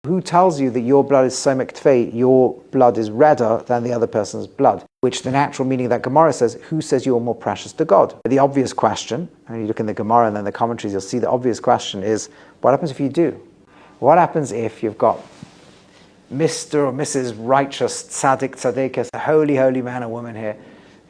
Who tells you that your blood is somek tfei, your blood is redder than the other person's blood? Which the natural meaning of that Gemara says, who says you're more precious to God? The obvious question, and you look in the Gemara and then the commentaries, you'll see the obvious question is, what happens if you do? What happens if you've got Mr. or Mrs. Righteous, Tzaddik, Tzaddikas, a holy, holy man or woman here,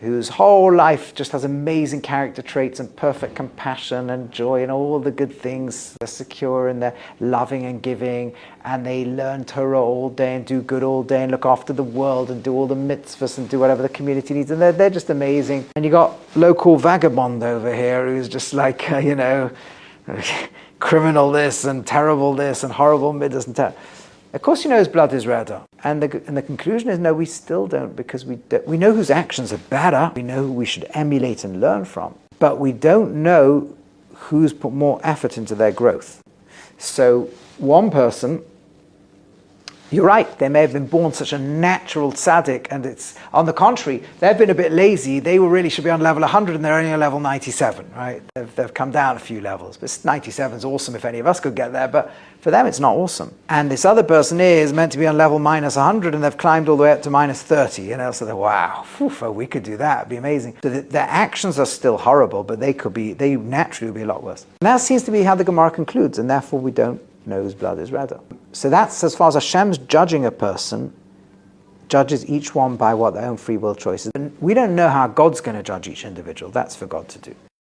whose whole life just has amazing character traits and perfect compassion and joy and all the good things. They're secure and they're loving and giving, and they learn Torah all day and do good all day and look after the world and do all the mitzvahs and do whatever the community needs, and they're just amazing. And you got local vagabond over here who's just like, criminal this and terrible this and horrible midas and terrible. Of course you know his blood is redder. And the conclusion is, no, we still don't, because we know whose actions are better. We know who we should emulate and learn from. But we don't know who's put more effort into their growth. So one person, you're right, they may have been born such a natural tzaddik, and it's on the contrary, they've been a bit lazy. They really should be on level 100 and they're only on level 97, right? They've come down a few levels. But 97 is awesome if any of us could get there, but for them it's not awesome. And this other person is meant to be on level minus 100 and they've climbed all the way up to minus 30, so they're, wow, we could do that, it'd be amazing. So their actions are still horrible, but they naturally would be a lot worse. And that seems to be how the Gemara concludes, and therefore we don't know whose blood is redder. So that's as far as Hashem's judging a person, judges each one by what their own free will choices. And we don't know how God's going to judge each individual. That's for God to do.